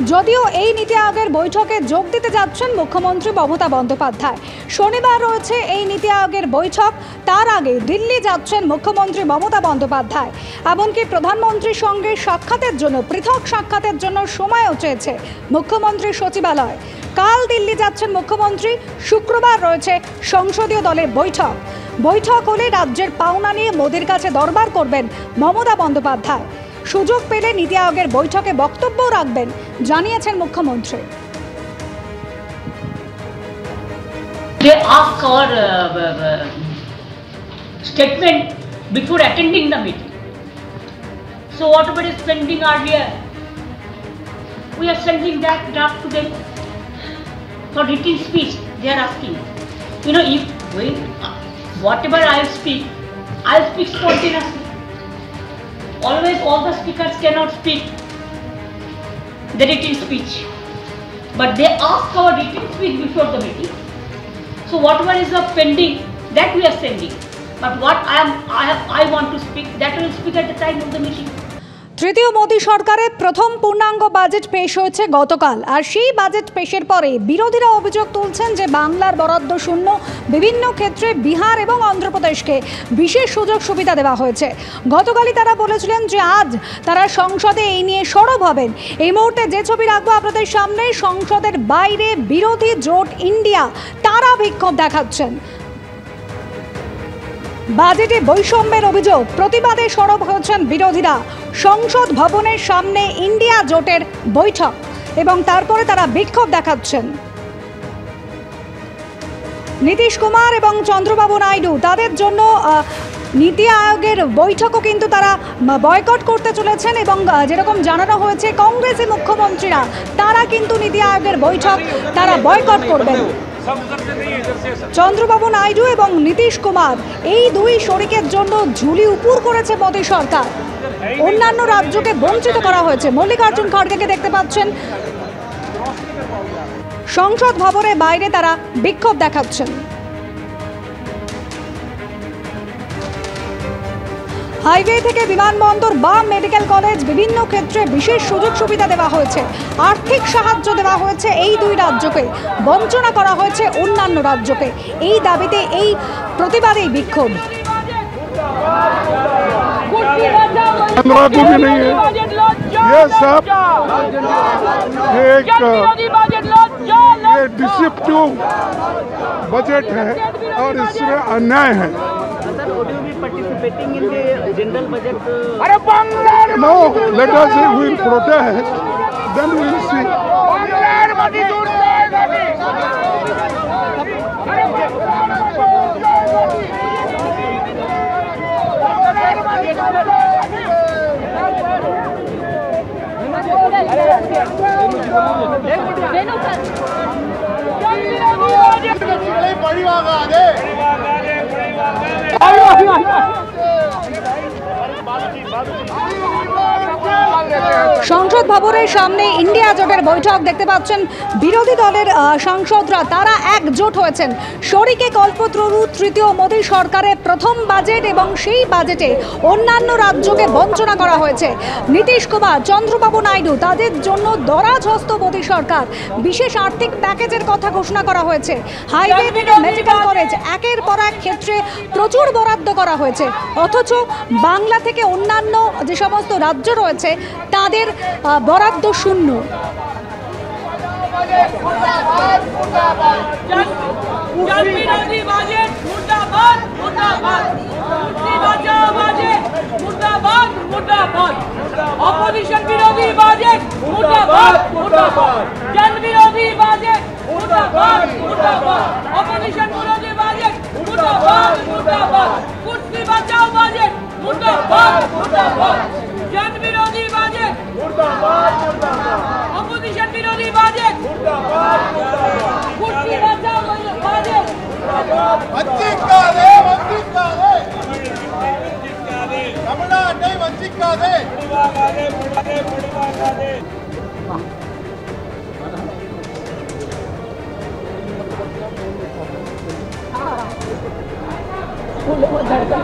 যদিও এই নীতি আয়োগের বৈঠকে যোগ দিতে যাচ্ছেন মুখ্যমন্ত্রী মমতা বন্দ্যোপাধ্যায়। শনিবার রয়েছে এই নীতি আয়োগের বৈঠক। তার আগে দিল্লি যাচ্ছেন মুখ্যমন্ত্রী মমতা বন্দ্যোপাধ্যায়। এমনকি প্রধানমন্ত্রীর সঙ্গে সাক্ষাতের জন্য পৃথক সাক্ষাতের জন্য সময়ও চেয়েছে মুখ্যমন্ত্রীর সচিবালয়। কাল দিল্লি যাচ্ছেন মুখ্যমন্ত্রী। শুক্রবার রয়েছে সংসদীয় দলের বৈঠক হলে রাজ্যের পাওনা নিয়ে মোদির কাছে দরবার করবেন মমতা বন্দ্যোপাধ্যায়। সুযোগ পেলে নীতি আয়োগের বৈঠকে বক্তব্য রাখবেন জানিয়েছেন মুখ্যমন্ত্রী। They ask our statement before attending the meeting. So whatever is pending earlier, we are sending that draft to them for written speech. They are asking. You know, if whatever I'll speak spontaneously. Always all the speakers cannot speak the written speech, but they ask our written speech before the meeting. So whatever is pending, that we are sending. But what I want to speak, that will speak at the time of the meeting. তৃতীয় মোদী সরকারের প্রথম পূর্ণাঙ্গ budget পেশ হয়েছে গতকাল। আর সেই budget পেশের পরে বিরোধীরা অভিযোগ তুলছেন যে বাংলার বরাদ্দ শূন্য, বিভিন্ন ক্ষেত্রে বিহার এবং অন্ধ্রপ্রদেশকে বিশেষ সুযোগ সুবিধা দেওয়া হয়েছে। গতকালই তারা বলেছিলেন যে আজ তারা সংসদে এই নিয়ে সরব হবেন। এই মুহূর্তে যে ছবি রাখবো আপনাদের সামনে, সংসদের বাইরে বিরোধী জোট ইন্ডিয়া তারা বিক্ষোভ দেখাচ্ছেন। বাজেটে বৈষম্যের অভিযোগ, প্রতিবাদে সরব হয়েছেন বিরোধীরা। সংসদ ভবনের সামনে ইন্ডিয়া জোটের বৈঠক এবং তারপরে তারা বিক্ষোভ দেখাচ্ছেন। নীতিশ কুমার এবং চন্দ্রবাবু নাইডু তাদের জন্য নীতি আয়োগের বৈঠকও কিন্তু তারা বয়কট করতে চলেছেন এবং যেরকম জানানো হয়েছে কংগ্রেসি মুখ্যমন্ত্রীরা তারা কিন্তু নীতি আয়োগের বৈঠক তারা বয়কট করবেন। চন্দ্রবাবু নাইডু এবং নীতিশ কুমার এই দুই শরিকের জন্য ঝুলি উপর করেছে মোদী সরকার। অন্যান্য রাজ্যকে বঞ্চিত করা হয়েছে। মল্লিকার্জুন খড়গেকে দেখতে পাচ্ছেন সংসদ ভবনের বাইরে তারা বিক্ষোভ দেখাচ্ছেন। হাইওয়ে থেকে বিমানবন্দর বা মেডিকেল কলেজ বিভিন্ন ক্ষেত্রে বিশেষ সুযোগ সুবিধা দেওয়া হয়েছে, আর্থিক সাহায্য দেওয়া হয়েছে এই দুই রাজ্যকে, বঞ্চনা করা হয়েছে অন্যান্য রাজ্যকে। এই দাবিতে এই প্রতিবাদেই বিক্ষোভ। ये सब ये डिसेप्टिव बजट है और इसमें अन्याय है। No, let us say we will protest, then we will see. সংসদ ভবনের সামনে ইন্ডিয়া জোটের বৈঠক দেখতে পাচ্ছেন। বিরোধী দলের সাংসদরা তারা একজোট হয়েছেন। শরিকে কল্পতরু তৃতীয় মোদী সরকারের প্রথম বাজেট এবং সেই বাজেটে অন্যান্য রাজ্যকে বঞ্চনা করা হয়েছে। নীতিশ কুমার, চন্দ্রবাবু নাইডু তাদের জন্য দরাজ হস্ত মোদী সরকার। বিশেষ আর্থিক প্যাকেজের কথা ঘোষণা করা হয়েছে। হাইওয়ে থেকে মেডিকেল কলেজ একের পর এক ক্ষেত্রে প্রচুর বরাদ্দ করা হয়েছে, অথচ বাংলা থেকে অন্যান্য যে সমস্ত রাজ্য রয়েছে তাদের বরাদ্দ শূন্য। অপোজিশন বিরোধী বাজেট মুর্দাবাদ মুর্দাবাদ, জন বিরোধী বাজেট মুর্দাবাদ মুর্দাবাদ, অপোজিশন বিরোধী বাজেট মুর্দাবাদ মুর্দাবাদ, কুর্সি বাঁচাও বাজেট মুর্দাবাদ মুর্দাবাদ, জন বিরোধী বাজেট মুর্দাবাদ মুর্দাবাদ, অপোজিশন বিরোধী বাজেট মুর্দাবাদ মুর্দাবাদ, কুর্সি বাঁচাও বাজেট মুর্দাবাদ। वंचित का दे रमणा नहीं वंचित का दे फूलों में धड़का